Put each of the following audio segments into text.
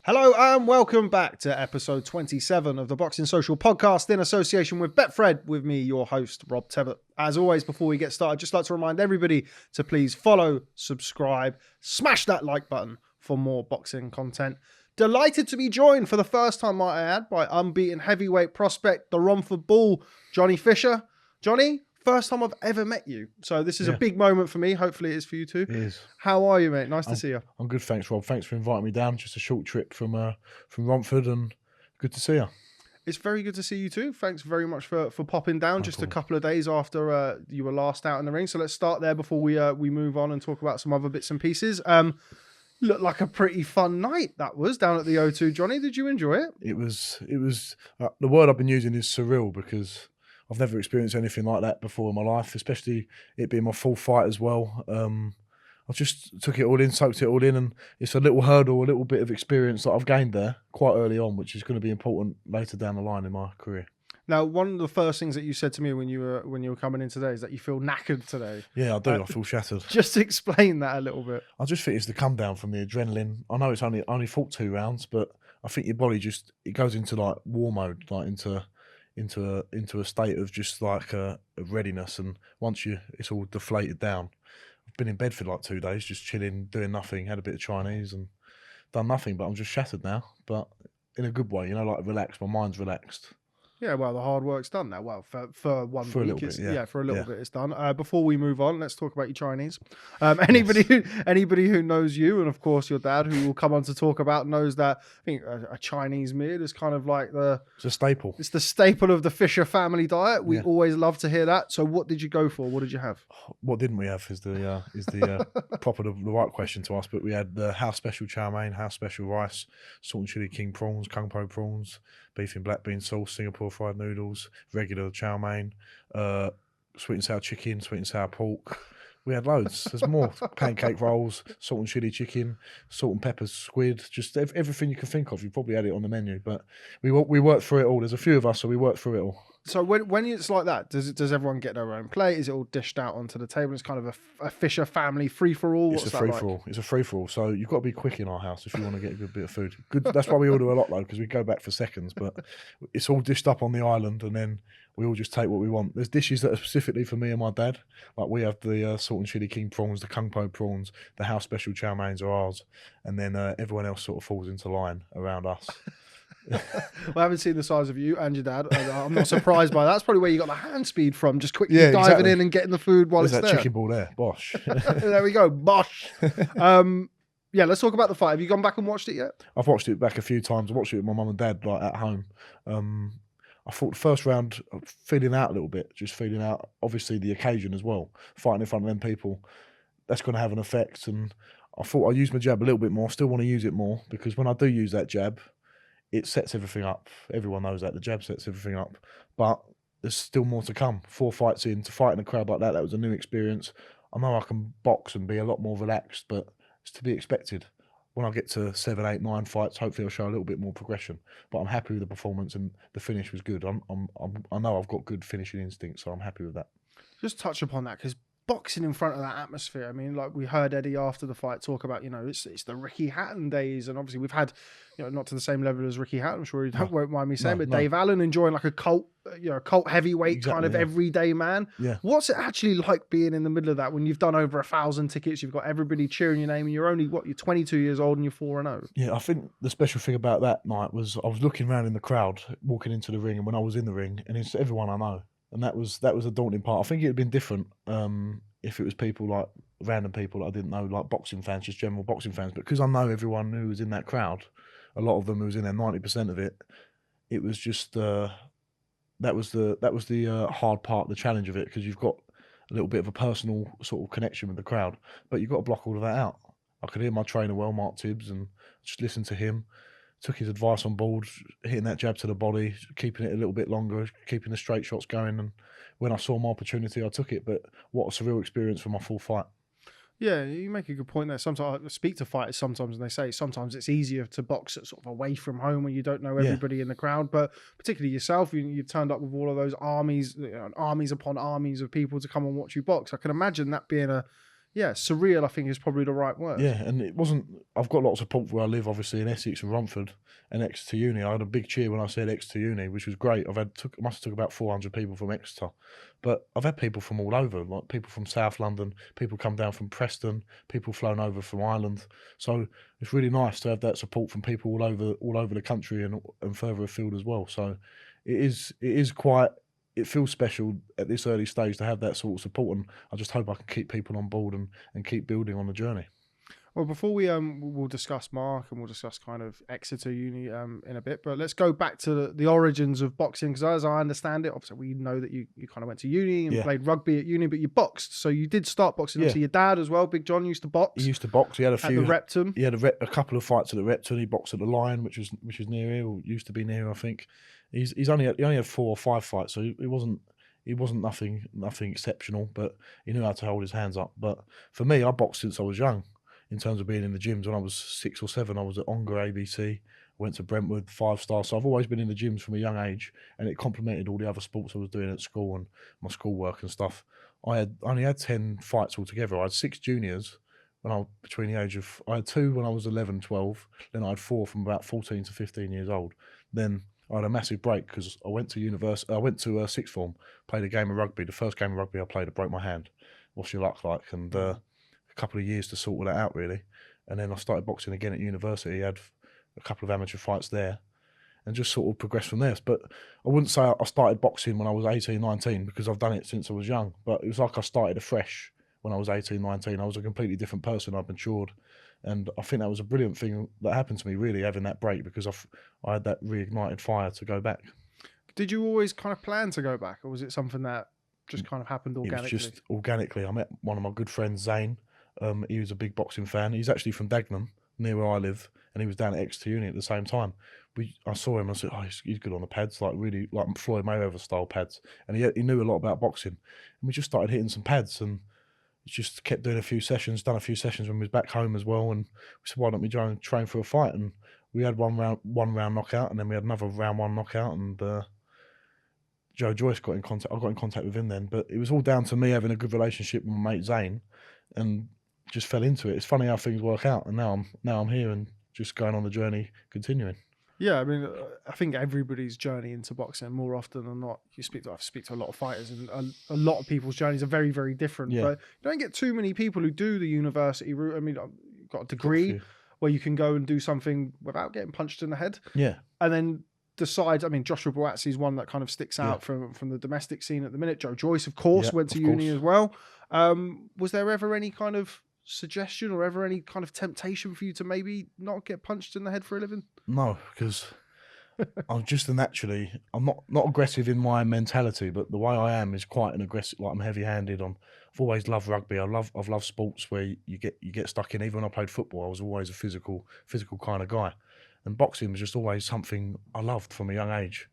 Hello and welcome back to episode 27 of the Boxing Social podcast in association with Betfred, with me, your host, Rob Tebbutt. As always, before we get started, I'd just like to remind everybody to please follow, subscribe, smash that like button for more boxing content. Delighted to be joined for the first time, might I add, by unbeaten heavyweight prospect, the Romford Bull, Johnny Fisher. Johnny, first time I've ever met you. So this is a big moment for me. Hopefully it is for you too. It is. How are you, mate? Nice to see you. I'm good, thanks, Rob. Thanks for inviting me down. Just a short trip from Romford, and good to see you. It's very good to see you too. Thanks very much for popping down just a couple of days after you were last out in the ring. So let's start there before we move on and talk about some other bits and pieces. Looked like a pretty fun night that was down at the O2. Johnny, did you enjoy it? It was the word I've been using is surreal, because I've never experienced anything like that before in my life, especially it being my full fight as well. I just took it all in, soaked it all in, and it's a little hurdle, a little bit of experience that I've gained there quite early on, which is going to be important later down the line in my career. Now, one of the first things that you said to me when you were coming in today is that you feel knackered today. Yeah, I do. I feel shattered. Just explain that a little bit. I just think it's the come down from the adrenaline. I know it's only fought 2 rounds, but I think your body it goes into like war mode, like into a state of just like of readiness. And once it's all deflated down. I've been in bed for like 2 days, just chilling, doing nothing. Had a bit of Chinese and done nothing, but I'm just shattered now. But in a good way, like relaxed. My mind's relaxed. Yeah, well, the hard work's done now. Well, for 1 week, for a little bit, it's done. Before we move on, let's talk about your Chinese. Anybody who knows you, and of course your dad, who will come on to talk about, knows that I think a Chinese meal is kind of like it's a staple. It's the staple of the Fisher family diet. We always love to hear that. So, what did you go for? What did you have? What didn't we have is the proper the right question to ask. But we had the house special chow mein, house special rice, salt and chili king prawns, kung po prawns, beef and black bean sauce, Singapore fried noodles, regular chow mein, sweet and sour chicken, sweet and sour pork. We had loads. There's more. Pancake rolls, salt and chili chicken, salt and pepper squid, just everything you can think of. You probably had it on the menu, but we worked through it all. There's a few of us, so we worked through it all. So when it's like that, does everyone get their own plate? Is it all dished out onto the table? It's kind of a Fisher family free-for-all? It's a free-for-all. It's a free-for-all. So you've got to be quick in our house if you want to get a good bit of food. Good. That's why we order a lot, though, because we go back for seconds. But it's all dished up on the island, and then we all just take what we want. There's dishes that are specifically for me and my dad. Like we have the salt and chili king prawns, the kung po prawns, the house special chow meins are ours, and then everyone else sort of falls into line around us. Well, I haven't seen the size of you and your dad. I'm not surprised by that. That's probably where you got the hand speed from, just quickly diving in and getting the food while There's it's that there. chicken ball there, bosh. There we go, bosh. Yeah, let's talk about the fight. Have you gone back and watched it yet? I've watched it back a few times. I watched it with my mum and dad like at home. I thought the first round, feeling out a little bit, just feeling out, obviously the occasion as well, fighting in front of them people, that's going to have an effect. And I thought I'd use my jab a little bit more. Still want to use it more, because when I do use that jab, it sets everything up. Everyone knows that. The jab sets everything up. But there's still more to come. 4 fights in, to fight in a crowd like that was a new experience. I know I can box and be a lot more relaxed, but it's to be expected. When I get to 7, 8, 9 fights, hopefully I'll show a little bit more progression. But I'm happy with the performance, and the finish was good. I know I've got good finishing instincts, so I'm happy with that. Just touch upon that, because boxing in front of that atmosphere. I mean, like we heard Eddie after the fight talk about, it's the Ricky Hatton days, and obviously we've had, not to the same level as Ricky Hatton, I'm sure you won't mind me saying, but Dave Allen enjoying like a cult heavyweight kind of everyday man. Yeah. What's it actually like being in the middle of that when you've done over 1,000 tickets, you've got everybody cheering your name, and you're only, you're 22 years old and you're 4-0? Yeah, I think the special thing about that night was I was looking around in the crowd, walking into the ring, and when I was in the ring, and it's everyone I know. And that was a daunting part. I think it would have been different if it was people like random people that I didn't know, like boxing fans, just general boxing fans. But because I know everyone who was in that crowd, a lot of them who was in there, 90% of it, it was just that was the hard part, the challenge of it, because you've got a little bit of a personal sort of connection with the crowd, but you've got to block all of that out. I could hear my trainer well, Mark Tibbs, and just listen to him. Took his advice on board, hitting that jab to the body, keeping it a little bit longer, keeping the straight shots going. And when I saw my opportunity, I took it. But what a surreal experience for my full fight. Yeah, you make a good point there. Sometimes I speak to fighters sometimes, and they say sometimes it's easier to box at sort of away from home when you don't know everybody in the crowd. But particularly yourself, you've turned up with all of those armies, armies upon armies of people to come and watch you box. I can imagine that being a yeah, surreal, I think, is probably the right word. Yeah, and it wasn't. I've got lots of support where I live, obviously in Essex and Romford and Exeter Uni. I had a big cheer when I said Exeter Uni, which was great. Must have took about 400 people from Exeter, but I've had people from all over, like people from South London, people come down from Preston, people flown over from Ireland. So it's really nice to have that support from people all over the country and further afield as well. So it is quite. It feels special at this early stage to have that sort of support, and I just hope I can keep people on board and keep building on the journey. Well, before we'll discuss Mark and we'll discuss kind of Exeter Uni in a bit, but let's go back to the origins of boxing, because as I understand it, obviously we know that you kind of went to uni and played rugby at uni, but you boxed, so you did start boxing. Obviously, your dad as well, Big John, used to box. He used to box. He had a few at the Repton. He had a couple of fights at the Repton. He boxed at the Lion, which was near here, or used to be near here, I think. He only had 4 or 5 fights, so he wasn't nothing exceptional, but he knew how to hold his hands up. But for me, I boxed since I was young. In terms of being in the gyms, when I was 6 or 7, I was at Ongar ABC, went to Brentwood, 5-star. So I've always been in the gyms from a young age, and it complemented all the other sports I was doing at school and my schoolwork and stuff. I only had 10 fights altogether. I had 6 juniors when I was between the age of, I had 2 when I was 11, 12. Then I had 4 from about 14 to 15 years old. Then I had a massive break because I went to university. I went to sixth form, played a game of rugby. The first game of rugby I played, I broke my hand. What's your luck like? And a couple of years to sort all that out, really. And then I started boxing again at university. I had a couple of amateur fights there and just sort of progressed from there. But I wouldn't say I started boxing when I was 18, 19, because I've done it since I was young. But it was like I started afresh when I was 18, 19. I was a completely different person. I've matured. And I think that was a brilliant thing that happened to me, really, having that break, because I had that reignited fire to go back. Did you always kind of plan to go back, or was it something that just kind of happened organically? It was just organically. I met one of my good friends, Zane. He was a big boxing fan. He's actually from Dagenham, near where I live, and he was down at Exeter Uni at the same time. I saw him and I said, oh, he's good on the pads, like really like Floyd Mayweather style pads. And he knew a lot about boxing. And we just started hitting some pads, and just kept doing a few sessions, done a few sessions when we was back home as well. And we said, why don't we try and train for a fight? And we had one round knockout, and then we had another round 1 knockout, and Joe Joyce got in contact. I got in contact with him then, but it was all down to me having a good relationship with my mate Zane, and just fell into it. It's funny how things work out, and now I'm here and just going on the journey, continuing. Yeah, I mean, I think everybody's journey into boxing, more often than not, I speak to a lot of fighters, and a lot of people's journeys are very, very different. Yeah. But you don't get too many people who do the university route. I mean, you've got a degree where you can go and do something without getting punched in the head. Yeah. And then decide, I mean, Joshua Boatsi is one that kind of sticks out from the domestic scene at the minute. Joe Joyce, of course, went to uni as well. Was there ever any kind of suggestion or ever any kind of temptation for you to maybe not get punched in the head for a living? No, because I'm just I'm not aggressive in my mentality, but the way I am is quite an aggressive. Like, I'm heavy-handed. I've always loved rugby. I've loved sports where you get stuck in. Even when I played football, I was always a physical kind of guy, and boxing was just always something I loved from a young age.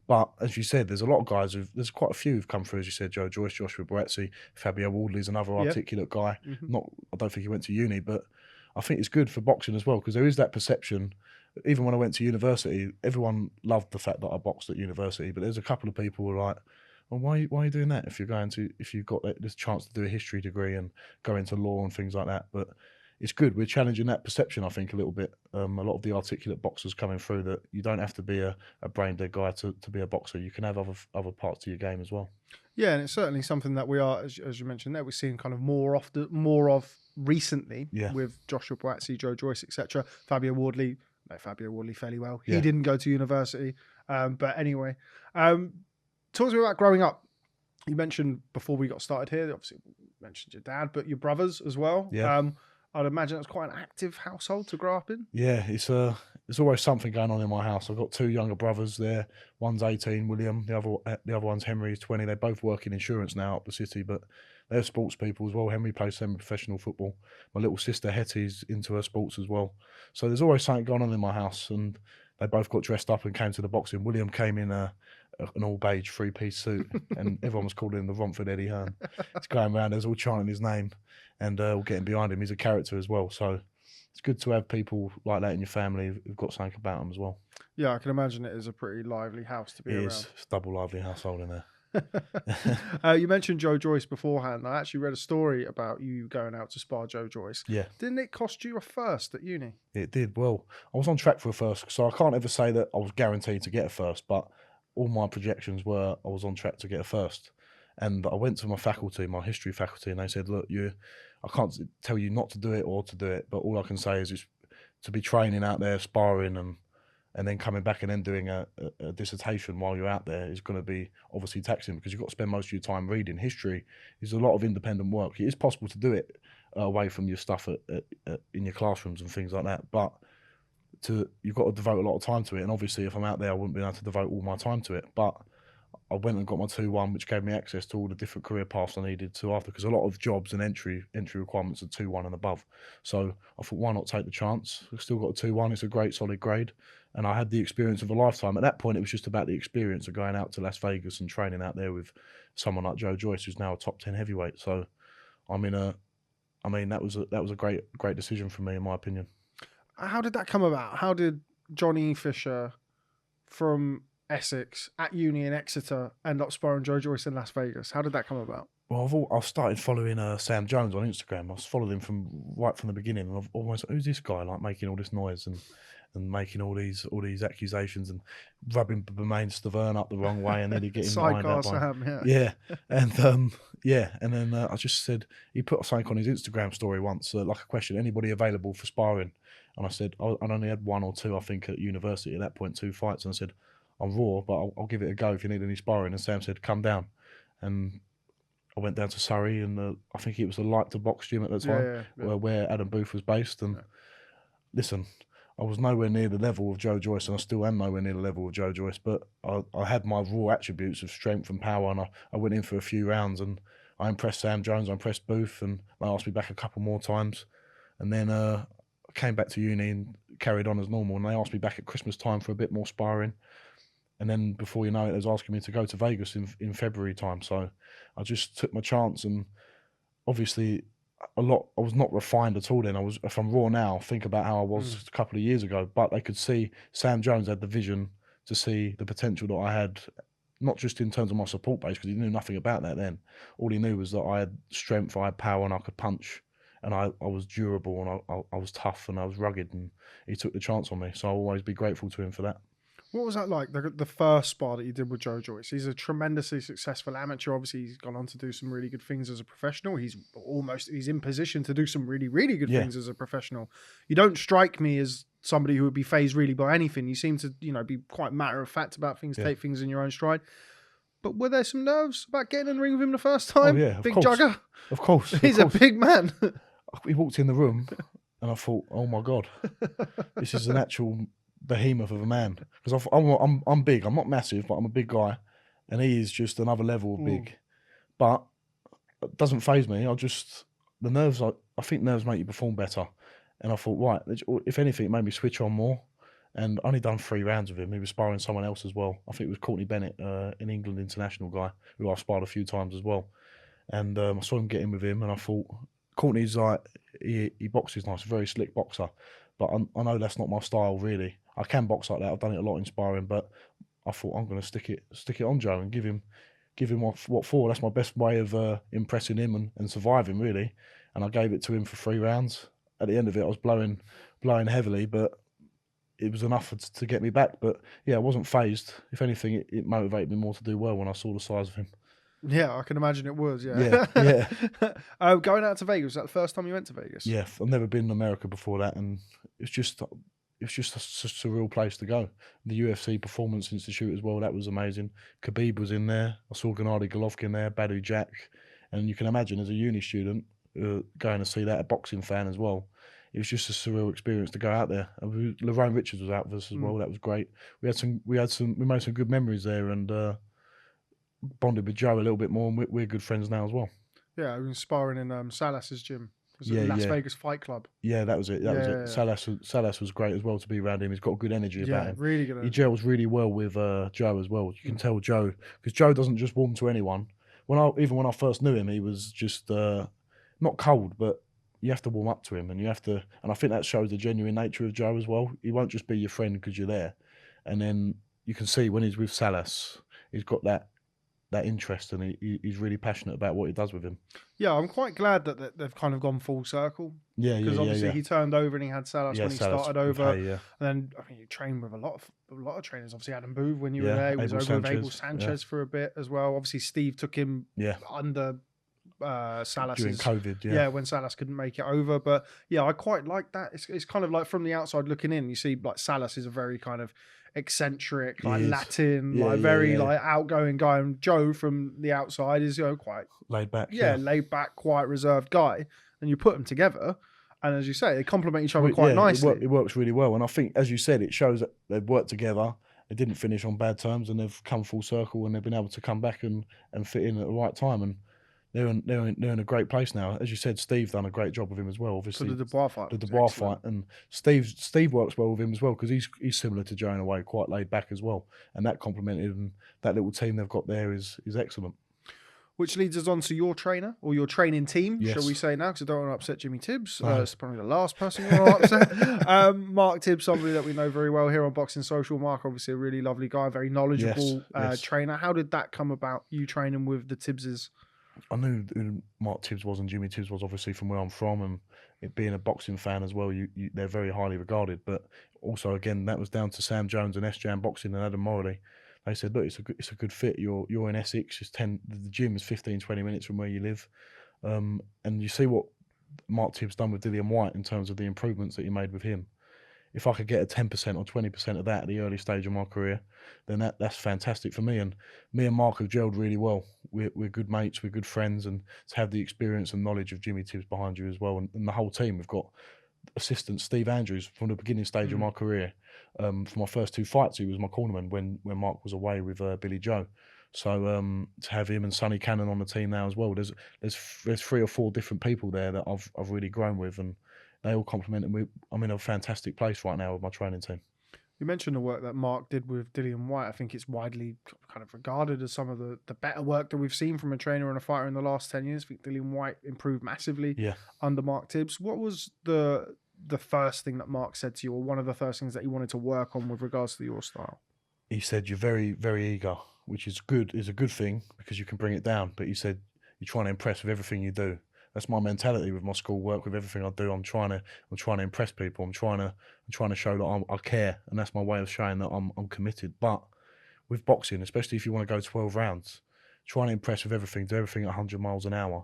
But as you said, there's a lot of guys there's quite a few who've come through, as you said, Joe Joyce, Joshua Boatsi, Fabio Wardley's another articulate guy. Mm-hmm. I don't think he went to uni, but I think it's good for boxing as well, because there is that perception. Even when I went to university, everyone loved the fact that I boxed at university, but there's a couple of people who were like, well, why are you doing that if you've got this chance to do a history degree and go into law and things like that? But it's good. We're challenging that perception, I think, a little bit. A lot of the articulate boxers coming through, that you don't have to be a brain dead guy to be a boxer. You can have other parts to your game as well. Yeah, and it's certainly something that we are, as you mentioned there, we're seeing kind of more of recently with Joshua Boatsi, Joe Joyce, etc. Fabio Wardley fairly well. He didn't go to university. But anyway, talk to me about growing up. You mentioned before we got started here, obviously you mentioned your dad, but your brothers as well. Yeah. I'd imagine it's quite an active household to grow up in. Yeah, there's always something going on in my house. I've got 2 younger brothers there. One's 18, William. The other one's Henry, he's 20. They both work in insurance now up the city, but they're sports people as well. Henry plays semi-professional football. My little sister Hetty's into her sports as well. So there's always something going on in my house, and they both got dressed up and came to the boxing. William came in an all beige 3-piece suit, and everyone was calling him the Romford Eddie Hearn. He's going around, there's all chanting his name, and all getting behind him. He's a character as well, so it's good to have people like that in your family who've got something about them as well. Yeah, I can imagine it is a pretty lively house to be around. It's a double lively household in there. You mentioned Joe Joyce beforehand. I actually read a story about you going out to spar Joe Joyce. Yeah, Didn't it cost you a first at uni? it did. Well, I was on track for a first, so I can't ever say that I was guaranteed to get a first, but all my projections were I was on track to get a first. And I went to my faculty, my history faculty, and they said, "Look, I can't tell you not to do it or to do it, but all I can say is to be training out there, sparring, and then coming back and then doing a dissertation while you're out there is going to be obviously taxing because you've got to spend most of your time reading. History is a lot of independent work. It is possible to do it away from your stuff in your classrooms and things like that, but you've got to devote a lot of time to it. And obviously, if I'm out there, I wouldn't be able to devote all my time to it. But I went and got my 2-1, which gave me access to all the different career paths I needed to after, because a lot of jobs and entry requirements are 2-1 and above. So I thought, why not take the chance? I've still got a 2-1. It's a great solid grade. And I had the experience of a lifetime. At that point, it was just about the experience of going out to Las Vegas and training out there with someone like Joe Joyce, who's now a top 10 heavyweight. So that was a great decision for me, in my opinion. How did that come about? How did Johnny Fisher from Essex at uni in Exeter end up sparring Joe Joyce in Las Vegas? How did that come about? Well, I've started following Sam Jones on Instagram. I've followed him right from the beginning, and I've always, who's this guy, like making all this noise and making all these accusations and rubbing Bermain Stavern up the wrong way and nearly getting behind that Sam, yeah. And and then I just said, he put something on his Instagram story once, like a question, anybody available for sparring? And I said, I only had 1 or 2, I think, at university at that point, 2 fights, and I said, I'm raw, but I'll give it a go if you need any sparring. And Sam said, come down. And I went down to Surrey, and I think it was the Light to Box gym at the time, where Adam Booth was based. And listen, I was nowhere near the level of Joe Joyce, and I still am nowhere near the level of Joe Joyce, but I had my raw attributes of strength and power, and I went in for a few rounds, and I impressed Sam Jones, I impressed Booth, and they asked me back a couple more times. And then I came back to uni and carried on as normal, and they asked me back at Christmas time for a bit more sparring. And then before you know it, they was asking me to go to Vegas in February time. So I just took my chance, and obviously I was not refined at all then. If I'm raw now, think about how I was a couple of years ago. But they could see Sam Jones had the vision to see the potential that I had, not just in terms of my support base, because he knew nothing about that then. All he knew was that I had strength, I had power, and I could punch. And I was durable, and I was tough, and I was rugged, and he took the chance on me. So I'll always be grateful to him for that. What was that like, the first spar that you did with Joe Joyce? He's a tremendously successful amateur. Obviously, he's gone on to do some really good things as a professional. He's in position to do some really, really good things as a professional. You don't strike me as somebody who would be fazed really by anything. You seem to, be quite matter of fact about things, take things in your own stride. But were there some nerves about getting in the ring with him the first time? Oh, yeah, big jugger. Of course. He's a big man. He walked in the room, and I thought, oh my God, this is an actual behemoth of a man, because I'm big. I'm not massive, but I'm a big guy, and he is just another level of big. But it doesn't faze me. The nerves. I think nerves make you perform better, and I thought, right, if anything, it made me switch on more. And I only done 3 rounds with him. He was sparring someone else as well. I think it was Courtney Bennett, an England international guy who I've sparred a few times as well. And I saw him get in with him, and I thought, Courtney's like, he boxes nice, very slick boxer, but I know that's not my style really. I can box like that. I've done it a lot in sparring, but I thought I'm going to stick it on Joe and give him what for. That's my best way of impressing him and surviving really. And I gave it to him for 3 rounds. At the end of it, I was blowing heavily, but it was enough to get me back. But yeah, I wasn't fazed. If anything, it motivated me more to do well when I saw the size of him. Yeah, I can imagine it was. Yeah. Going out to Vegas, was that the first time you went to Vegas? Yeah, I've never been in America before that, and it's just a surreal place to go. The UFC Performance Institute as well, that was amazing. Khabib was in there. I saw Gennady Golovkin there, Badu Jack, and you can imagine as a uni student going to see that, a boxing fan as well. It was just a surreal experience to go out there. Lorraine Richards was out with us as well. That was great. We made some good memories there, and bonded with Joe a little bit more, and we're good friends now as well. Yeah, I was sparring in Salas's gym. It was Las Vegas Fight Club. Yeah, that was it. That was it. Salas was great as well to be around him. He's got good energy about him. Really good energy. He gels really well with Joe as well. You can tell Joe, because Joe doesn't just warm to anyone. Even when I first knew him, he was just not cold, but you have to warm up to him, and I think that shows the genuine nature of Joe as well. He won't just be your friend because you're there. And then you can see when he's with Salas, he's got that that interest, and he's really passionate about what he does with him. Yeah, I'm quite glad that they've kind of gone full circle. Yeah, Because obviously yeah. he turned over and he had Salas when he Salas started with over. Hay, yeah. And then I mean, you trained with a lot of trainers. Obviously Adam Booth when you were Yeah, there. He was Abel over with Sanchez, Abel Sanchez for a bit as well. Obviously Steve took him under Salas during COVID, when Salas couldn't make it over. But yeah, I quite like that. It's kind of like from the outside looking in, you see like Salas is a very kind of eccentric, like Latin, very like outgoing guy, and Joe from the outside is quite laid back, laid back, quiet, reserved guy. And you put them together, and as you say, they complement each other quite nicely. It works really well, and I think, as you said, it shows that they've worked together. They didn't finish on bad terms, and they've come full circle, and they've been able to come back and fit in at the right time. And they're in a great place now. As you said, Steve done a great job with him as well. Obviously, for the Dubois fight. The Dubois fight, and Steve works well with him as well, because he's similar to Joe in a way, quite laid back as well, and that complemented, and that little team they've got there is excellent. Which leads us on to your trainer, or your training team, shall we say now, because I don't want to upset Jimmy Tibbs. It's probably the last person you want to upset. Mark Tibbs, somebody that we know very well here on Boxing Social. Mark, obviously a really lovely guy, very knowledgeable trainer. How did that come about, you training with the Tibbses? I knew who Mark Tibbs was and Jimmy Tibbs was, obviously, from where I'm from, and it being a boxing fan as well, they're very highly regarded. But also, again, that was down to Sam Jones and S-Jam Boxing and Adam Morley. They said, look, it's a good fit. You're in Essex. The gym is 15, 20 minutes from where you live. And you see what Mark Tibbs done with Dillian White in terms of the improvements that he made with him. If I could get a 10% or 20% of that at the early stage of my career, then that's fantastic for me. And me and Mark have gelled really well. We're good mates, we're good friends, and to have the experience and knowledge of Jimmy Tibbs behind you as well, and the whole team. We've got assistant Steve Andrews from the beginning stage of my career. For my first 2 fights, he was my cornerman when Mark was away with Billy Joe. So to have him and Sonny Cannon on the team now as well, there's 3 or 4 different people there that I've really grown with, and they all complement, and I'm in a fantastic place right now with my training team. You mentioned the work that Mark did with Dillian White. I think it's widely kind of regarded as some of the better work that we've seen from a trainer and a fighter in the last 10 years. I think Dillian White improved massively under Mark Tibbs. What was the first thing that Mark said to you, or one of the first things that he wanted to work on with regards to your style? He said, you're very, very eager, which is a good thing because you can bring it down. But he said, you're trying to impress with everything you do. That's my mentality with my school work, with everything I do. I'm trying to impress people. I'm trying to show that I care, and that's my way of showing that I'm committed. But with boxing, especially if you want to go 12 rounds, trying to impress with everything, do everything at 100 miles an hour,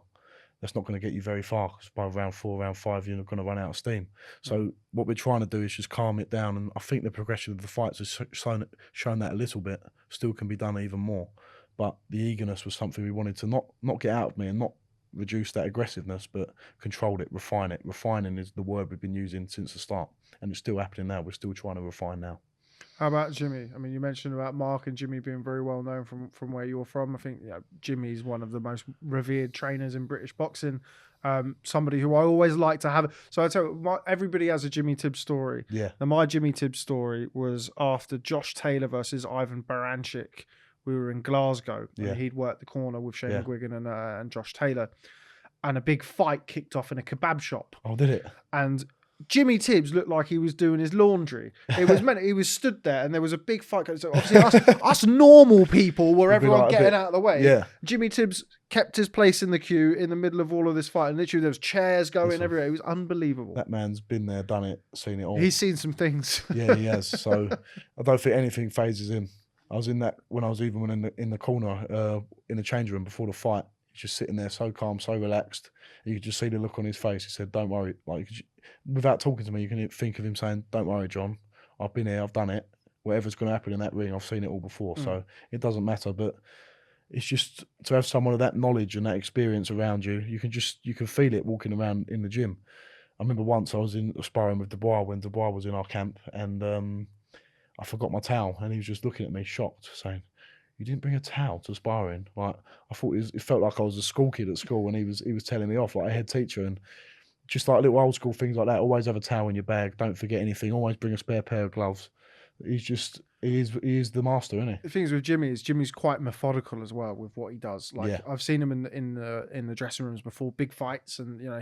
that's not going to get you very far, because by round 4, round 5, you're going to run out of steam. So what we're trying to do is just calm it down, and I think the progression of the fights has shown that a little bit. Still can be done even more, but the eagerness was something we wanted to not get out of me, and not reduce that aggressiveness, but control it, refine it. Refining is the word we've been using since the start, and it's still happening now. We're still trying to refine now. How about Jimmy? I mean, you mentioned about Mark and Jimmy being very well known from where you're from. I think Jimmy's one of the most revered trainers in British boxing. Somebody who I always like to have. So I tell you, everybody has a Jimmy Tibbs story. Yeah. Now, my Jimmy Tibbs story was after Josh Taylor versus Ivan Baranchik. We were in Glasgow, and he'd worked the corner with Shane McGuigan and Josh Taylor, and a big fight kicked off in a kebab shop. Oh, did it? And Jimmy Tibbs looked like he was doing his laundry. It was he was stood there, and there was a big fight. So obviously, us normal people were everyone getting out of the way. Yeah. Jimmy Tibbs kept his place in the queue in the middle of all of this fight, and literally there was chairs going everywhere. It was unbelievable. That man's been there, done it, seen it all. He's seen some things. Yeah, he has. So I don't think anything phases him. I was in that when I was even in the corner in the change room before the fight. He's just sitting there, so calm, so relaxed. You could just see the look on his face. He said, "Don't worry." Like, without talking to me, you can think of him saying, "Don't worry, John. I've been here. I've done it. Whatever's going to happen in that ring, I've seen it all before. So it doesn't matter." But it's just to have someone of that knowledge and that experience around you. You can feel it walking around in the gym. I remember once I was in sparring with Dubois when Dubois was in our camp, and I forgot my towel, and he was just looking at me shocked, saying, "You didn't bring a towel to sparring?" Like, I thought it felt like I was a school kid at school, and he was telling me off like a head teacher, and just like little old school things like that. Always have a towel in your bag. Don't forget anything. Always bring a spare pair of gloves. He is the master, isn't he? The things with Jimmy is Jimmy's quite methodical as well with what he does. Like I've seen him in the dressing rooms before big fights, and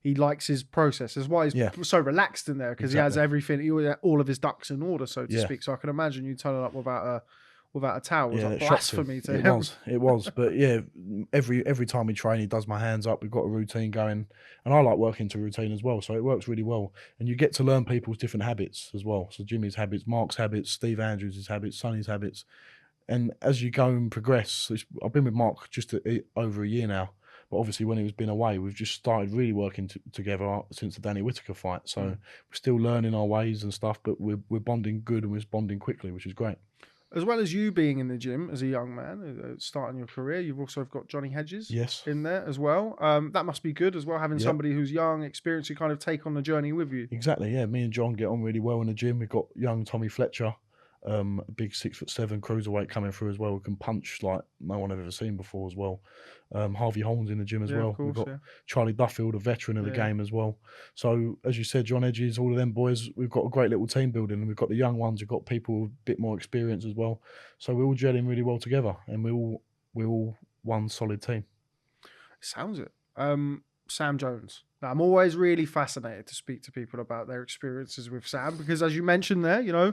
he likes his process. That's why he's so relaxed in there, because he has everything, all of his ducks in order, so to speak. So I can imagine you turning up without a towel was Yeah, like it shocked him. blasphemy to It him. was, it was. But yeah, every time we train, he does my hands up. We've got a routine going, and I like working to routine as well. So it works really well, and you get to learn people's different habits as well. So Jimmy's habits, Mark's habits, Steve Andrews' habits, Sonny's habits, and as you go and progress, I've been with Mark just over a year now. But obviously, when he was been away, we've just started really working together since the Danny Whitaker fight. So we're still learning our ways and stuff, but we're bonding good and we're bonding quickly, which is great. As well as you being in the gym as a young man, starting your career, you've also got Johnny Hedges in there as well. That must be good as well, having somebody who's young, experienced, to kind of take on the journey with you. Exactly, yeah. Me and John get on really well in the gym. We've got young Tommy Fletcher, a big 6'7" cruiserweight coming through as well, who can punch like no one I've ever seen before as well. Harvey Holmes in the gym as well. Of course, we've got Charlie Duffield, a veteran of the game as well. So as you said, John Edges, all of them boys, we've got a great little team building, and we've got the young ones, we've got people with a bit more experience as well. So we're all gelling really well together, and we're all one solid team. Sounds it. Sam Jones. Now, I'm always really fascinated to speak to people about their experiences with Sam, because as you mentioned there,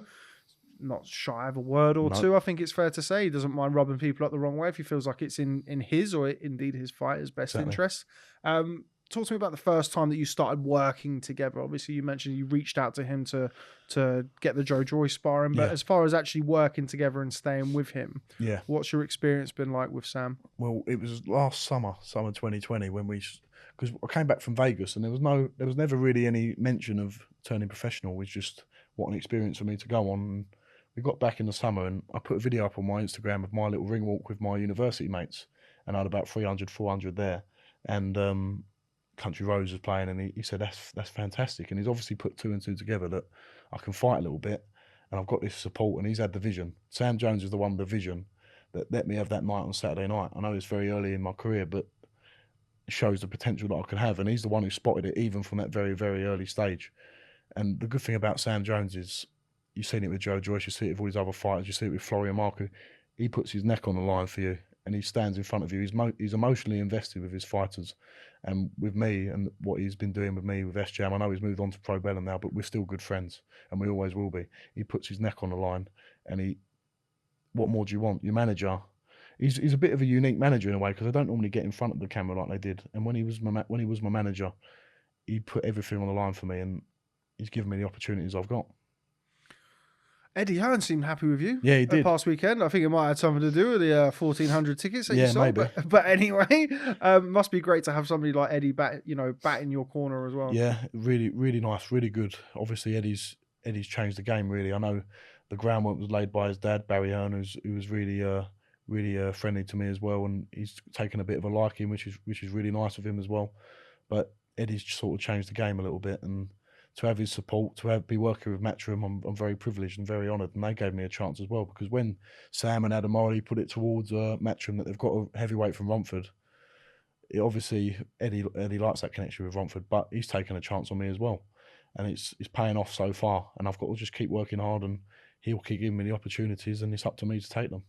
not shy of a word or two. I think it's fair to say he doesn't mind rubbing people up the wrong way if he feels like it's in his or indeed his fighter's best interest. Talk to me about the first time that you started working together. Obviously, you mentioned you reached out to him to get the Joe Joyce sparring, but as far as actually working together and staying with him, what's your experience been like with Sam? Well, it was last summer 2020, when because I came back from Vegas, and there was never really any mention of turning professional. It was just what an experience for me to go on. We got back in the summer, and I put a video up on my Instagram of my little ring walk with my university mates, and I had about 300, 400 there, and Country Rose was playing, and he said that's fantastic, and he's obviously put two and two together that I can fight a little bit, and I've got this support, and he's had the vision. Sam Jones is the one with the vision that let me have that night on Saturday night. I know it's very early in my career, but it shows the potential that I can have, and he's the one who spotted it even from that very, very early stage. And the good thing about Sam Jones is, you've seen it with Joe Joyce, you see it with all his other fighters, you see it with Florian Marco. He puts his neck on the line for you, and he stands in front of you. He's emotionally invested with his fighters, and with me, and what he's been doing with me with SJAM. I know he's moved on to Pro Bellum now, but we're still good friends, and we always will be. He puts his neck on the line, and what more do you want? Your manager, he's a bit of a unique manager in a way, because I don't normally get in front of the camera like they did. And when he was my manager, he put everything on the line for me, and he's given me the opportunities I've got. Eddie Hearn seemed happy with you. Yeah, he did. Past weekend. I think it might have something to do with the 1,400 tickets that you sold. Maybe. But anyway, must be great to have somebody like Eddie bat in your corner as well. Yeah, really, really nice, really good. Obviously, Eddie's changed the game really. I know the groundwork was laid by his dad, Barry Hearn, who was really friendly to me as well, and he's taken a bit of a liking, which is really nice of him as well. But Eddie's sort of changed the game a little bit, and to have his support, be working with Matchroom, I'm very privileged and very honoured, and they gave me a chance as well, because when Sam and Adam Morley put it towards Matchroom that they've got a heavyweight from Romford, obviously Eddie likes that connection with Romford, but he's taken a chance on me as well, and it's paying off so far, and I've got to just keep working hard, and he'll keep giving me the opportunities, and it's up to me to take them.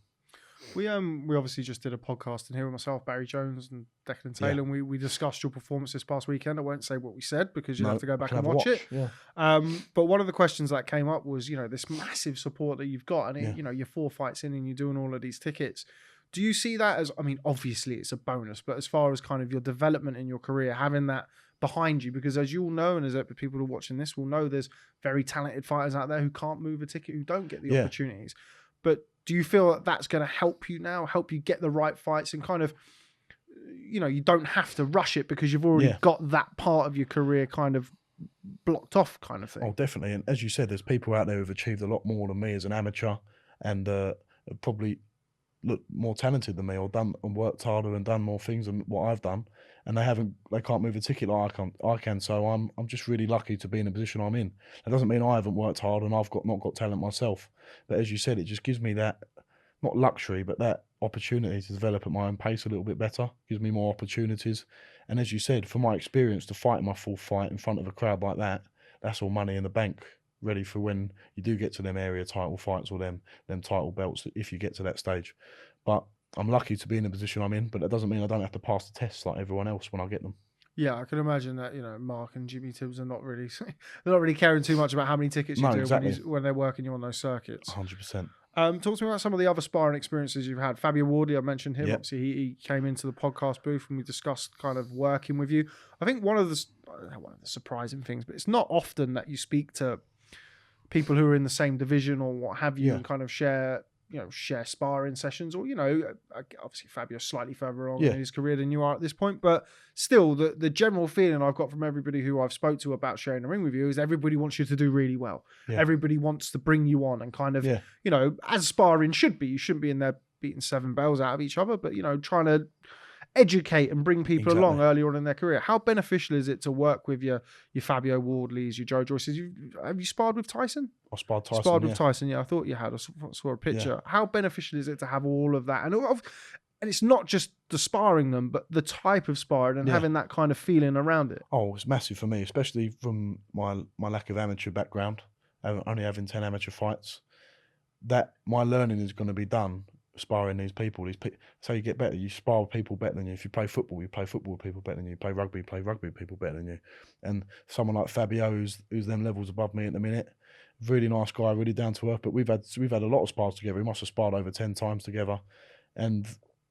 We obviously just did a podcast in here with myself, Barry Jones, and Declan Taylor, and we discussed your performance this past weekend. I won't say what we said because you'll have to go back and watch it. Yeah. But one of the questions that came up was, this massive support that you've got, and you're 4 fights in and you're doing all of these tickets. Do you see that as, obviously it's a bonus, but as far as kind of your development in your career, having that behind you, because as you all know, and as people who are watching this will know, there's very talented fighters out there who can't move a ticket, who don't get the opportunities. But do you feel that that's going to help you now, help you get the right fights, and kind of, you don't have to rush it because you've already got that part of your career kind of blocked off, kind of thing? Oh, definitely. And as you said, there's people out there who've achieved a lot more than me as an amateur, and probably look more talented than me, or done and worked harder and done more things than what I've done, and they can't move a ticket like I can. So I'm just really lucky to be in the position I'm in. That doesn't mean I haven't worked hard and I've not got talent myself, but as you said, it just gives me that, not luxury, but that opportunity to develop at my own pace a little bit better. Gives me more opportunities, and as you said, for my experience, to fight my full fight in front of a crowd like that, that's all money in the bank, ready for when you do get to them area title fights or them title belts, if you get to that stage. But I'm lucky to be in the position I'm in, but that doesn't mean I don't have to pass the tests like everyone else when I get them. Yeah, I can imagine that, Mark and Jimmy Tibbs are they're not really caring too much about how many tickets you do when they're working you on those circuits. 100%. Talk to me about some of the other sparring experiences you've had. Fabio Wardley, I mentioned him. Yep. Obviously, he came into the podcast booth and we discussed kind of working with you. I think one of the surprising things, but it's not often that you speak to people who are in the same division or what have you, and kind of share sparring sessions, or obviously Fabio's slightly further on in his career than you are at this point, but still the general feeling I've got from everybody who I've spoke to about sharing the ring with you is everybody wants you to do really well. Everybody wants to bring you on and kind of as sparring should be. You shouldn't be in there beating 7 bells out of each other, but trying to educate and bring people along early on in their career. How beneficial is it to work with your Fabio Wardleys, your Joe Joyces? Have you sparred with Tyson? I sparred Tyson. With Tyson, yeah. I thought you had. I saw a picture. Yeah. How beneficial is it to have all of that? And it's not just the sparring them, but the type of sparring and having that kind of feeling around it. Oh, it's massive for me, especially from my lack of amateur background, only having 10 amateur fights. That my learning is going to be done sparring these people. So you get better. You spar with people better than you. If you play football, you play football with people better than you. Play rugby with people better than you. And someone like Fabio, who's them levels above me at the minute, really nice guy, really down to earth. But we've had a lot of spars together. We must have sparred over 10 times together, and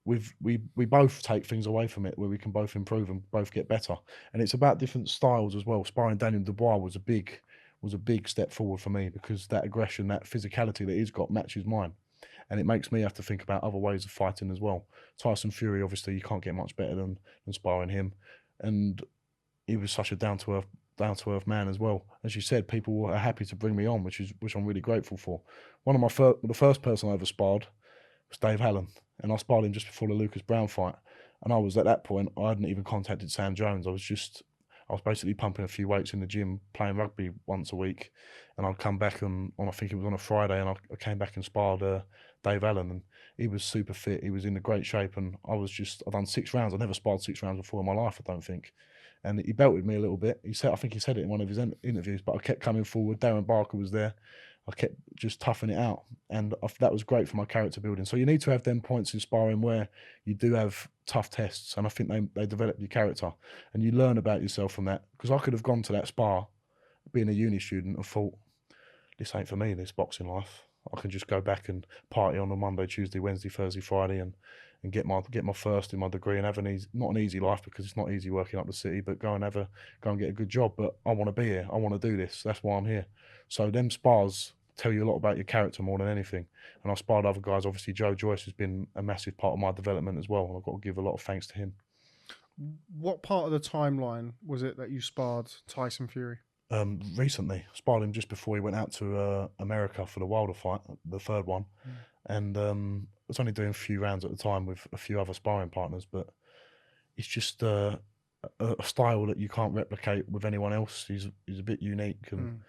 we both take things away from it where we can both improve and both get better. And it's about different styles as well. Sparring Daniel Dubois was a big step forward for me, because that aggression, that physicality that he's got matches mine. And it makes me have to think about other ways of fighting as well. Tyson Fury, obviously, you can't get much better than sparring him. And he was such a down-to-earth man as well. As you said, people are happy to bring me on, which I'm really grateful for. The first person I ever sparred was Dave Allen. And I sparred him just before the Lucas Brown fight. And I was, at that point, I hadn't even contacted Sam Jones. I was basically pumping a few weights in the gym, playing rugby once a week. And I'd come back on I think it was on a Friday, and I came back and sparred Dave Allen, and he was super fit. He was in great shape, and I'd done 6 rounds. I'd never sparred 6 rounds before in my life, I don't think. And he belted me a little bit. I think he said it in one of his interviews, but I kept coming forward. Darren Barker was there. I kept just toughing it out, and that was great for my character building. So you need to have them points in sparring where you do have tough tests, and I think they develop your character, and you learn about yourself from that. Because I could have gone to that spar, being a uni student, and thought, this ain't for me, this boxing life. I can just go back and party on a Monday, Tuesday, Wednesday, Thursday, Friday, and get my first in my degree and have not an easy life, because it's not easy working up the city, but go and get a good job. But I want to be here. I want to do this. That's why I'm here. So them spars tell you a lot about your character more than anything. And I sparred other guys. Obviously, Joe Joyce has been a massive part of my development as well, and I've got to give a lot of thanks to him. What part of the timeline was it that you sparred Tyson Fury? Recently, sparred him just before he went out to America for the Wilder fight, the third one, and I was only doing a few rounds at the time with a few other sparring partners, but it's just a style that you can't replicate with anyone else. He's a bit unique, and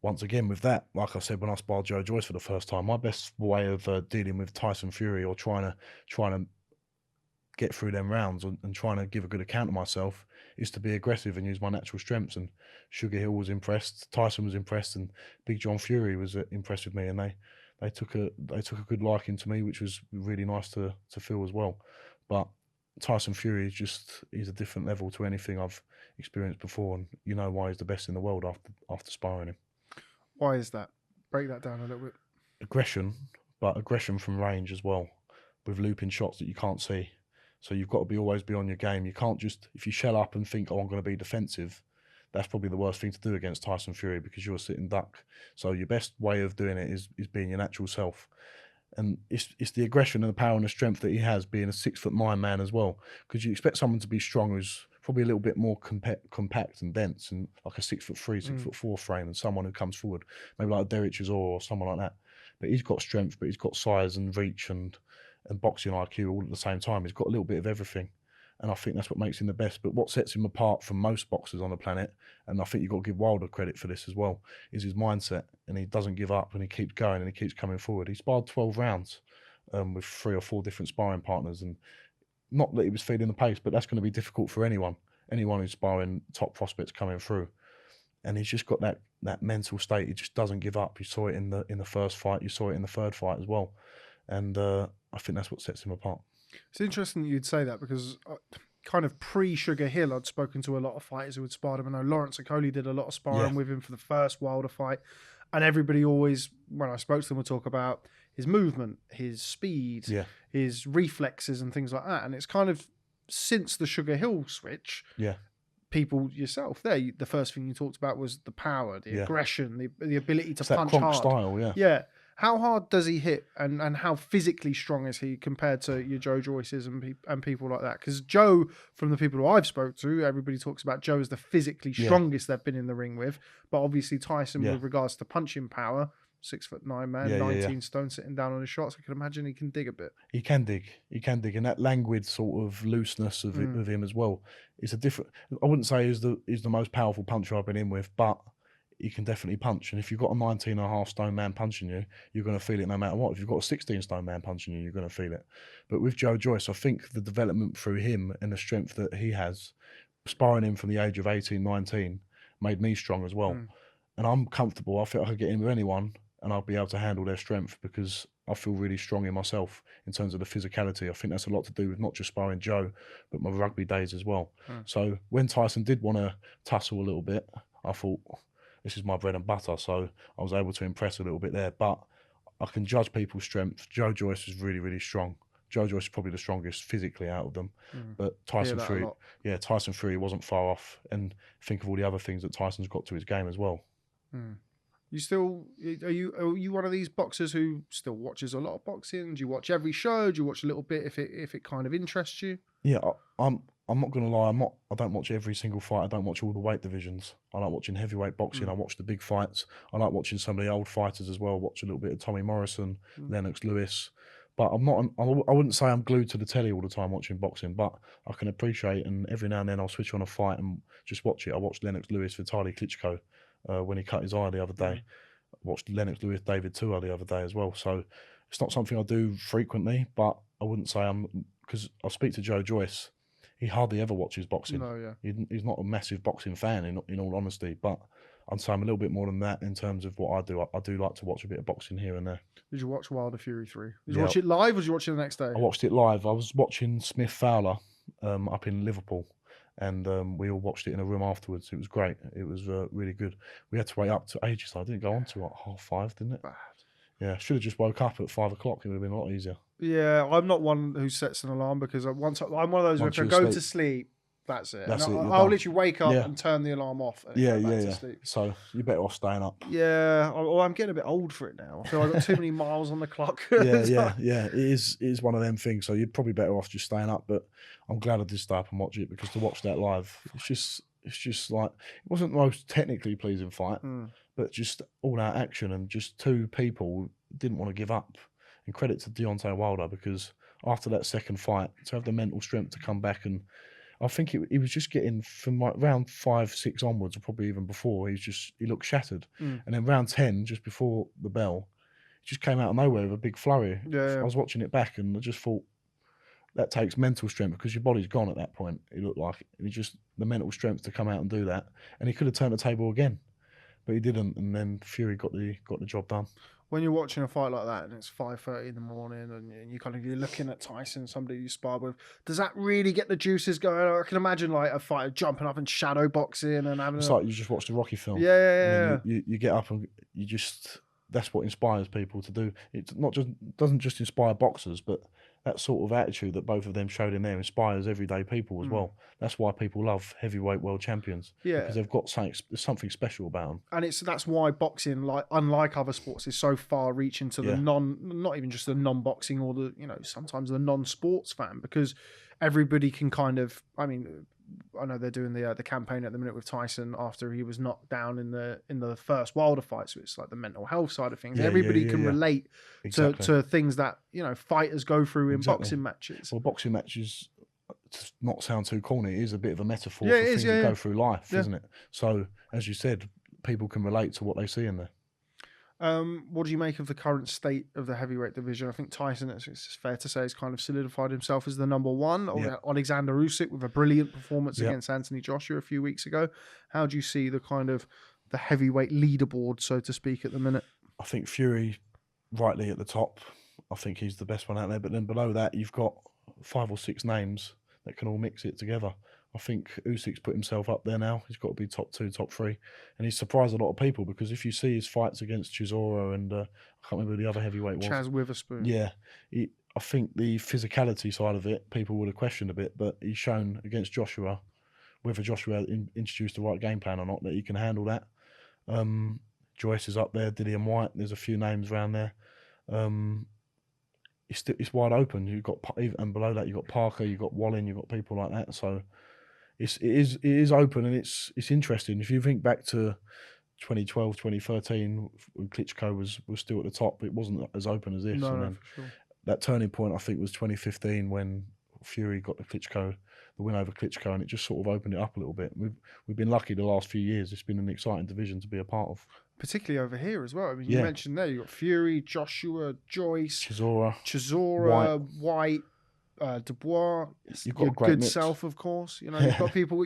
once again with that, like I said, when I sparred Joe Joyce for the first time, my best way of dealing with Tyson Fury, or trying to get through them rounds and trying to give a good account of myself, is to be aggressive and use my natural strengths. And Sugar Hill was impressed, Tyson was impressed, and Big John Fury was impressed with me, and they took a good liking to me, which was really nice to feel as well. But Tyson Fury he's a different level to anything I've experienced before, and you know why he's the best in the world after sparring him. Why is that? Break that down a little bit. Aggression, but aggression from range as well, with looping shots that you can't see. So you've got to always be on your game. You can't just, if you shell up and think, oh, I'm going to be defensive, that's probably the worst thing to do against Tyson Fury, because you're a sitting duck. So your best way of doing it is being your natural self. And it's the aggression and the power and the strength that he has, being a 6'9" man as well. Because you expect someone to be strong who's probably a little bit more compact and dense, and like a 6'3", 6'4" frame, and someone who comes forward, maybe like a Derek Chisora or someone like that. But he's got strength, but he's got size and reach and boxing IQ all at the same time. He's got a little bit of everything, and I think that's what makes him the best. But what sets him apart from most boxers on the planet, and I think you've got to give Wilder credit for this as well, is his mindset, and he doesn't give up, and he keeps going, and he keeps coming forward. He sparred 12 rounds with 3 or 4 different sparring partners, and not that he was feeling the pace, but that's going to be difficult for anyone who's sparring top prospects coming through. And he's just got that mental state. He just doesn't give up. You saw it in the first fight. You saw it in the third fight as well. And I think that's what sets him apart. It's interesting that you'd say that, because kind of pre-Sugar Hill, I'd spoken to a lot of fighters who had sparred him. I know Lawrence Okoli did a lot of sparring with him for the first Wilder fight. And everybody always, when I spoke to them, would talk about his movement, his speed, Yeah. his reflexes and things like that. And it's kind of since the Sugar Hill switch, Yeah. people yourself there, the first thing you talked about was the power, the aggression, the ability to It's that punch Kronk hard. style, yeah. Yeah. How hard does he hit, and how physically strong is he compared to your Joe Joyces and people like that? Because Joe, from the people who I've spoke to, everybody talks about Joe as the physically strongest they've been in the ring with. But obviously Tyson, with regards to punching power, 6'9" man, 19 stone, sitting down on his shots. I can imagine he can dig a bit. He can dig, and that languid sort of looseness of him as well. It's a different. I wouldn't say he's the most powerful puncher I've been in with, but he can definitely punch. And if you've got a 19.5 stone man punching you, you're going to feel it no matter what. If you've got a 16 stone man punching you, you're going to feel it. But with Joe Joyce, I think the development through him and the strength that he has, sparring him from the age of 18, 19, made me strong as well. And I'm comfortable. I feel I could get in with anyone and I'll be able to handle their strength because I feel really strong in myself in terms of the physicality. I think that's a lot to do with not just sparring Joe, but my rugby days as well. So when Tyson did want to tussle a little bit, I thought, this is my bread and butter. So I was able to impress a little bit there. But I can judge people's strength. Joe Joyce was really, really strong. Joe Joyce is probably the strongest physically out of them. But Tyson Fury wasn't far off. And think of all the other things that Tyson's got to his game as well. Are you one of these boxers who still watches a lot of boxing? Do you watch every show? Do you watch a little bit if it kind of interests you? Yeah, I'm not gonna lie. I don't watch every single fight. I don't watch all the weight divisions. I like watching heavyweight boxing. I watch the big fights. I like watching some of the old fighters as well. Watch a little bit of Tommy Morrison, Lennox Lewis. But I wouldn't say I'm glued to the telly all the time watching boxing. But I can appreciate, and every now and then I'll switch on a fight and just watch it. I watched Lennox Lewis Vitaly Klitschko when he cut his eye the other day. I watched Lennox Lewis David Tua the other day as well. So it's not something I do frequently, but I wouldn't say because I speak to Joe Joyce. He hardly ever watches boxing. No, yeah. He's not a massive boxing fan, in all honesty. But I'd say I'm a little bit more than that in terms of what I do. I do like to watch a bit of boxing here and there. Did you watch Wilder Fury 3? Did you watch it live or did you watch it the next day? I watched it live. I was watching Smith Fowler up in Liverpool. And we all watched it in a room afterwards. It was great. It was really good. We had to wait up to ages. I didn't go on to like 5:30, didn't it? Bad. Yeah, should have just woke up at 5 o'clock. It would have been a lot easier. Yeah, I'm not one who sets an alarm because I'm one of those where if I go to sleep, that's it. I'll literally wake up and turn the alarm off. And go back to sleep. So you're better off staying up. Yeah, I'm getting a bit old for it now. I feel I've got too many miles on the clock. Yeah. It is one of them things. So you're probably better off just staying up. But I'm glad I did stay up and watch it because to watch that live, it's just like it wasn't the most technically pleasing fight, but just all out action and just two people didn't want to give up. And credit to Deontay Wilder because after that second fight, to have the mental strength to come back and. I think he was just getting from like round 5, 6 onwards, or probably even before. He looked shattered, and then round 10, just before the bell, he just came out of nowhere with a big flurry. Yeah. I was watching it back, and I just thought that takes mental strength because your body's gone at that point. It looked like and just the mental strength to come out and do that, and he could have turned the table again, but he didn't. And then Fury got the job done. When you're watching a fight like that and it's 5:30 in the morning and you're looking at Tyson, somebody you sparred with, does that really get the juices going? I can imagine like a fighter jumping up and shadow boxing and having. It's like you just watched a Rocky film. Yeah. You get up and you just that's what inspires people to do. It doesn't just inspire boxers, but that sort of attitude that both of them showed in there inspires everyday people as well. That's why people love heavyweight world champions. Yeah, because they've got something special about them. And that's why boxing, like unlike other sports, is so far-reaching to the not even just the non-boxing or the sometimes the non-sports fan, because everybody can kind of. I mean, I know they're doing the campaign at the minute with Tyson after he was knocked down in the first Wilder fight, so it's like the mental health side of things. Everybody can relate to things that fighters go through in boxing matches. Well, boxing matches, to not sound too corny, it is a bit of a metaphor for things that go through life, isn't it? So as you said, people can relate to what they see in there. What do you make of the current state of the heavyweight division? I think Tyson, it's fair to say, has kind of solidified himself as the number one. Alexander Usyk with a brilliant performance against Anthony Joshua a few weeks ago. How do you see the kind of the heavyweight leaderboard, so to speak, at the minute? I think Fury rightly at the top. I think he's the best one out there. But then below that, you've got 5 or 6 names that can all mix it together. I think Usyk's put himself up there now. He's got to be top 2, top 3. And he's surprised a lot of people because if you see his fights against Chisora and I can't remember who the other heavyweight was. Chaz Witherspoon. Yeah. I think the physicality side of it, people would have questioned a bit, but he's shown against Joshua, whether Joshua introduced the right game plan or not, that he can handle that. Joyce is up there, Dillian White. There's a few names around there. It's wide open. You've got, and below that you've got Parker, you've got Wallin, you've got people like that. So it is open, and it's interesting. If you think back to 2012, 2013, when Klitschko was still at the top, it wasn't as open as this. No, and then for sure. That turning point, I think, was 2015 when Fury got the win over Klitschko, and it just sort of opened it up a little bit. We've been lucky the last few years. It's been an exciting division to be a part of. Particularly over here as well. I mean, you mentioned there, you've got Fury, Joshua, Joyce, Chisora, White, Dubois, you've got your good mix. self, of course. You know, you've got people.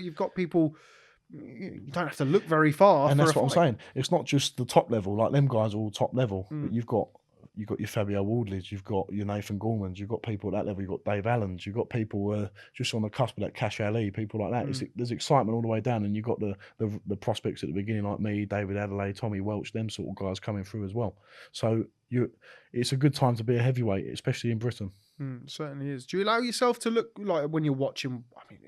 You don't have to look very far. And that's what I'm saying. It's not just the top level. Like them guys are all top level, but you've got your Fabio Wardleys, you've got your Nathan Gormans, you've got people at that level, you've got Dave Allens, you've got people just on the cusp of that Cash Ali, people like that. There's excitement all the way down, and you've got the prospects at the beginning like me, David Adelaide, Tommy Welch, them sort of guys coming through as well. So it's a good time to be a heavyweight, especially in Britain. Certainly is. Do you allow yourself to look, like when you're watching, I mean,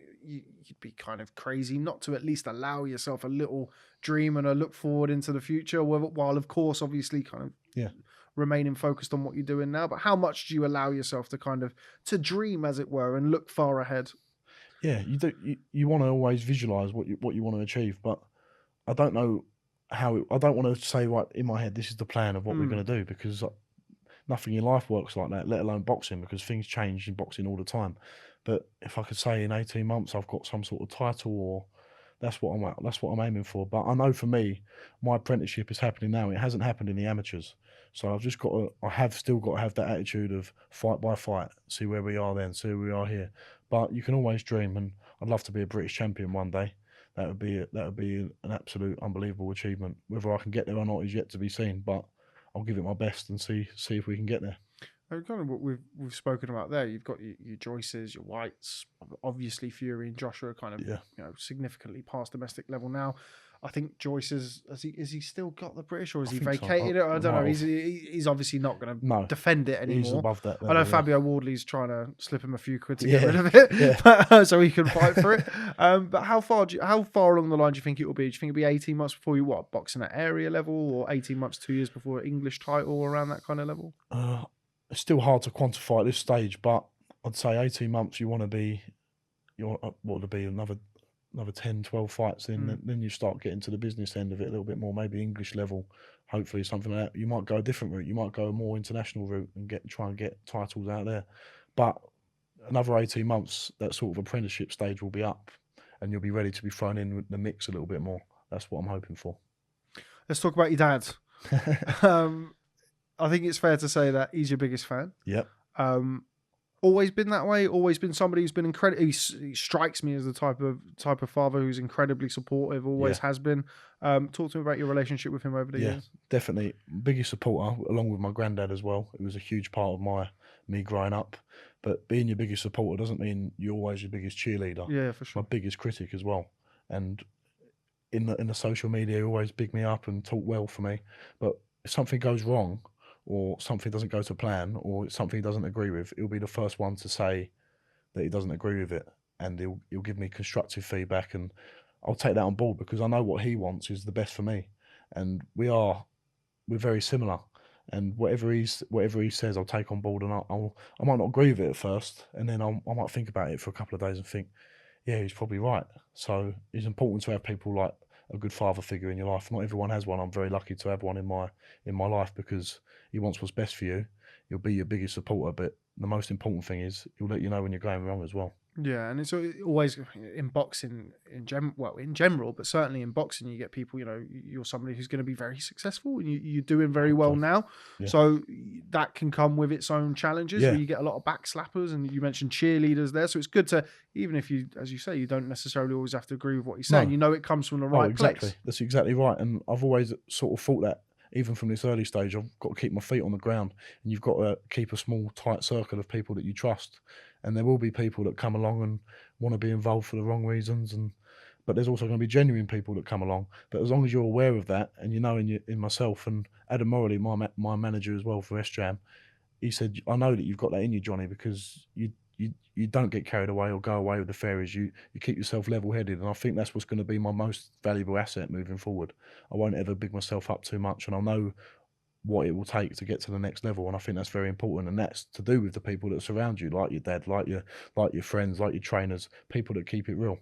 you'd be kind of crazy not to at least allow yourself a little dream and a look forward into the future, while of course obviously kind of remaining focused on what you're doing now, but how much do you allow yourself to kind of to dream, as it were, and look far ahead? Yeah, you do. You want to always visualize what you want to achieve, but I don't know how. I don't want to say right in my head this is the plan of what we're going to do, because nothing in life works like that, let alone boxing, because things change in boxing all the time. But if I could say in 18 months I've got some sort of title, or that's what I'm aiming for. But I know for me, my apprenticeship is happening now. It hasn't happened in the amateurs. So I have still got to have that attitude of fight by fight, see where we are then, see where we are here. But you can always dream, and I'd love to be a British champion one day. That would be an absolute unbelievable achievement. Whether I can get there or not is yet to be seen, but I'll give it my best and see if we can get there. Kind of what we've spoken about there. You've got your Joyces, your Whites, obviously Fury and Joshua are kind of significantly past domestic level now. I think Joyce has he still got the British, or has he vacated it? I don't know. He's obviously not going to defend it anymore. He's above that level, I know Fabio Wardley's trying to slip him a few quid to get rid of it, so he can fight for it. But how far along the line do you think it will be? Do you think it'll be 18 months before you boxing at area level, or 18 months, 2 years before English title, around that kind of level? It's still hard to quantify at this stage, but I'd say 18 months you want to be another 10, 12 fights in, then you start getting to the business end of it a little bit more, maybe English level, hopefully something like that. You might go a different route. You might go a more international route and try and get titles out there. But another 18 months, that sort of apprenticeship stage will be up, and you'll be ready to be thrown in with the mix a little bit more. That's what I'm hoping for. Let's talk about your dad. I think it's fair to say that he's your biggest fan. Yep. Always been that way. Always been somebody who's been incredible. He strikes me as the type of father who's incredibly supportive. Always has been. Talk to me about your relationship with him over the years. Definitely biggest supporter, along with my granddad as well. It was a huge part of me growing up. But being your biggest supporter doesn't mean you're always your biggest cheerleader. Yeah, for sure. My biggest critic as well. And in the social media, he always big me up and talk well for me. But if something goes wrong, or something doesn't go to plan, or it's something he doesn't agree with, he'll be the first one to say that he doesn't agree with it, and he'll give me constructive feedback, and I'll take that on board, because I know what he wants is the best for me, and we're very similar, and whatever he says, I'll take on board, and I might not agree with it at first, and then I might think about it for a couple of days and think, yeah, he's probably right. So it's important to have people like a good father figure in your life. Not everyone has one. I'm very lucky to have one in my life, because he wants what's best for you. He'll be your biggest supporter, but the most important thing is he'll let you know when you're going wrong as well. Yeah, and it's always in boxing in general, but certainly in boxing, you get people, you're somebody who's going to be very successful, and you're doing very well now. Yeah. So that can come with its own challenges, where you get a lot of backslappers, and you mentioned cheerleaders there. So it's good to, even if you, as you say, you don't necessarily always have to agree with what he's saying, it comes from the right place. That's exactly right. And I've always sort of thought that, even from this early stage, I've got to keep my feet on the ground, and you've got to keep a small, tight circle of people that you trust. and there will be people that come along and want to be involved for the wrong reasons, but there's also going to be genuine people that come along. But as long as you're aware of that, and you know in myself and Adam Morley, my manager as well for SJAM, he said, I know that you've got that in you, Johnny, because you don't get carried away or go away with the fairies. You keep yourself level-headed, and I think that's what's going to be my most valuable asset moving forward. I won't ever big myself up too much, and I'll know what it will take to get to the next level, and I think that's very important, and that's to do with the people that surround you, like your dad, like your friends, like your trainers, people that keep it real.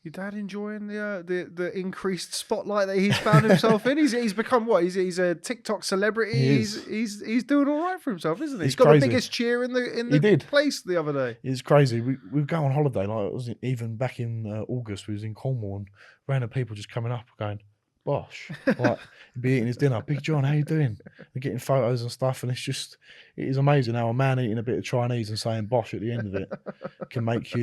Your dad enjoying the increased spotlight that he's found himself in? He's become what? He's a TikTok celebrity. He's doing all right for himself, isn't he? He's got the biggest cheer in the place the other day. It's crazy. We go on holiday, like it was even back in August. We was in Cornwall, and random people just coming up going, "Bosh!" Like he'd be eating his dinner. "Big John, how you doing?" And getting photos and stuff, and it is amazing how a man eating a bit of Chinese and saying "Bosh" at the end of it can make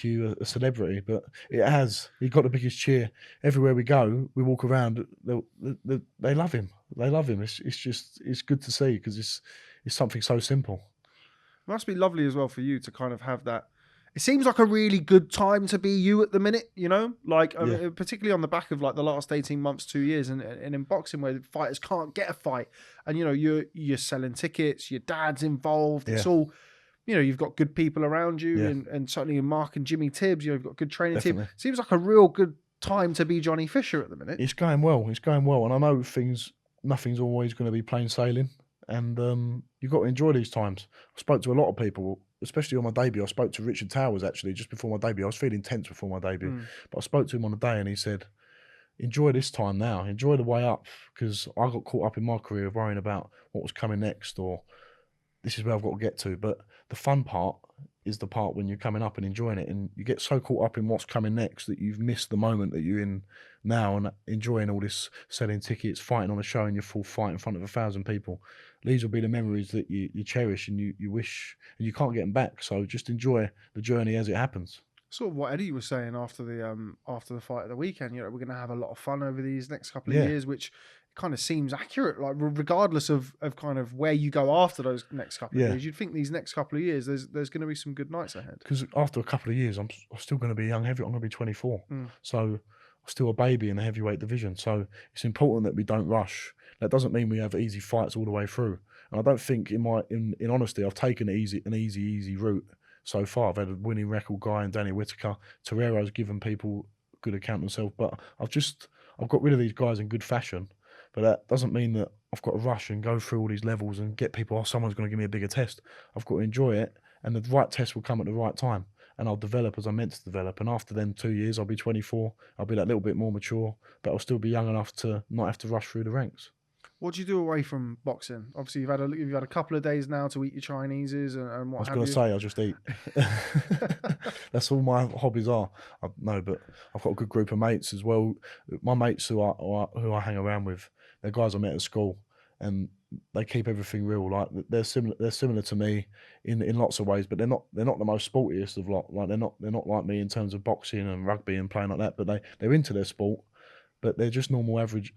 you a celebrity. But it has. He got the biggest cheer everywhere we go. We walk around. They love him. They love him. It's good to see, because it's something so simple. It must be lovely as well for you to kind of have that. It seems like a really good time to be you at the minute, like particularly on the back of like the last 18 months, 2 years, and in boxing where fighters can't get a fight, and you're selling tickets, your dad's involved. It's all, you've got good people around you, and certainly in Mark and Jimmy Tibbs, you've got good training team. Seems like a real good time to be Johnny Fisher at the minute. It's going well, and I know nothing's always going to be plain sailing, and you've got to enjoy these times. I spoke to a lot of people, especially on my debut. I spoke to Richard Towers actually just before my debut. I was feeling tense before my debut, but I spoke to him on the day, and he said, enjoy this time now, enjoy the way up, because I got caught up in my career of worrying about what was coming next, or this is where I've got to get to. But the fun part is the part when you're coming up and enjoying it, and you get so caught up in what's coming next that you've missed the moment that you're in now, and enjoying all this selling tickets, fighting on a show in your full fight in front of 1,000 people. These will be the memories that you cherish, and you wish, and you can't get them back. So just enjoy the journey as it happens. Sort of what Eddie was saying after the fight of the weekend. We're going to have a lot of fun over these next couple of years, which kind of seems accurate. Like regardless of kind of where you go after those next couple of years, you'd think these next couple of years there's going to be some good nights ahead. Because after a couple of years, I'm still going to be young heavyweight. I'm going to be 24, so I'm still a baby in the heavyweight division. So it's important that we don't rush. That doesn't mean we have easy fights all the way through. And I don't think, in honesty, I've taken an easy route so far. I've had a winning record guy in Danny Whitaker. Torreira's given people a good account of himself, but I've got rid of these guys in good fashion. But that doesn't mean that I've got to rush and go through all these levels and get people, someone's going to give me a bigger test. I've got to enjoy it, and the right test will come at the right time, and I'll develop as I'm meant to develop. And after them 2 years, I'll be 24. I'll be that little bit more mature, but I'll still be young enough to not have to rush through the ranks. What do you do away from boxing? Obviously, you've had a couple of days now to eat your Chineses and what have you. I was going to say, I just eat. That's all my hobbies are. But I've got a good group of mates as well. My mates who I hang around with, they're guys I met at school, and they keep everything real. Like they're similar to me in lots of ways, but they're not the most sportiest of lot. Like they're not like me in terms of boxing and rugby and playing like that. But they're into their sport. But they're just normal average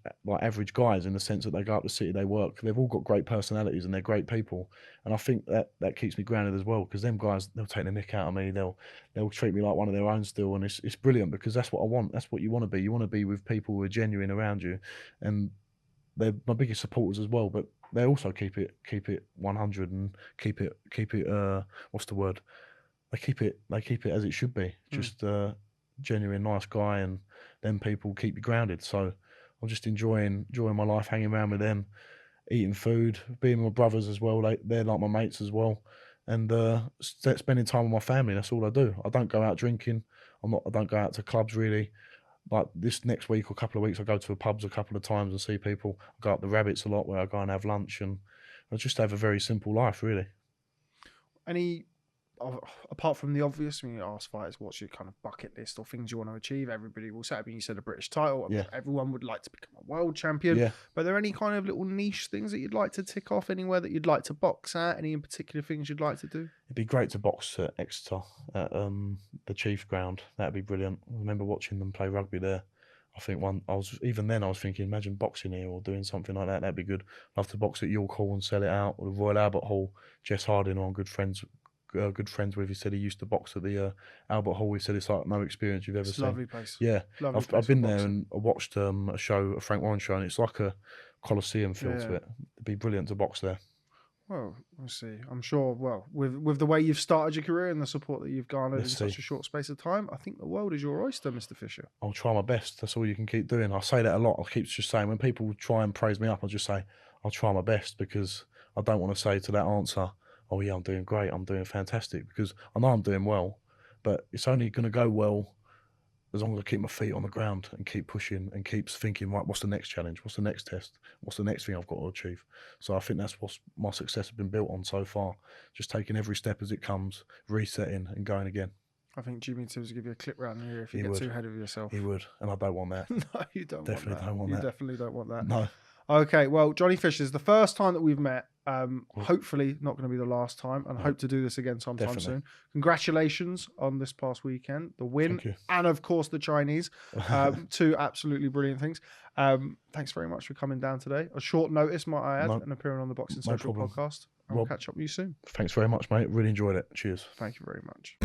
guys in the sense that they go up the city, they work. They've all got great personalities and they're great people. And I think that keeps me grounded as well, because them guys, they'll take the nick out of me. They'll treat me like one of their own still, and it's brilliant, because that's what I want. That's what you want to be. You want to be with people who are genuine around you, and they're my biggest supporters as well. But they also keep it 100 and keep it what's the word? They keep it as it should be. Just genuine, nice guy, and them people keep you grounded. So I'm just enjoying my life, hanging around with them, eating food, being with my brothers as well. They're like my mates as well, and spending time with my family. That's all I do. I don't go out drinking. I don't go out to clubs really. Like this next week or couple of weeks, I go to the pubs a couple of times and see people. I go up the Rabbits a lot, where I go and have lunch, and I just have a very simple life really. Any apart from the obvious, when you ask fighters what's your kind of bucket list or things you want to achieve, everybody will say, you said a British title. Yeah. Everyone would like to become a world champion. Yeah. But are there any kind of little niche things that you'd like to tick off, anywhere that you'd like to box at, any in particular things you'd like to do? It'd be great to box at Exeter at the Chief Ground. That'd be brilliant. I remember watching them play rugby there. I think I was thinking, imagine boxing here or doing something like that. That'd be good. Love to box at York Hall and sell it out, or the Royal Albert Hall. Jess Harding, who I'm good friends good friends with. He said he used to box at the Albert Hall. He said it's like no experience you've ever It's a seen. lovely place. Yeah, Lovely I've place been for there boxing. and I watched a Frank Warren show, and it's like a Coliseum feel to Yeah. it. It'd be brilliant to box there. Well, we'll see. I'm sure. Well, with the way you've started your career and the support that you've garnered Let's in such see. a short space of time, I think the world is your oyster, Mr. Fisher. I'll try my best. That's all you can keep doing. I say that a lot. I keep just saying when people try and praise me up, I'll just say I'll try my best, because I don't want to say to that answer, oh yeah, I'm doing great, I'm doing fantastic, because I know I'm doing well, but it's only going to go well as long as I keep my feet on the ground and keep pushing and keeps thinking, right, what's the next challenge? What's the next test? What's the next thing I've got to achieve? So I think that's what my success has been built on so far. Just taking every step as it comes, resetting and going again. I think Jimmy Tibbs will give you a clip round here if you He get would. too ahead of yourself. He would, and I don't want that. No, you don't Definitely want that. don't want You that. definitely don't want that. No. Okay, well, Johnny Fisher's the first time that we've met. Hopefully not going to be the last time, and hope to do this again sometime Definitely. soon. Congratulations on this past weekend, the win, Thank you. and of course the Chinese. Two absolutely brilliant things. Thanks very much for coming down today. A short notice, might I add, No- and appearing on the Boxing no Social problem. podcast. And we'll Rob. catch up with you soon. Thanks very much, mate. Really enjoyed it. Cheers. Thank you very much.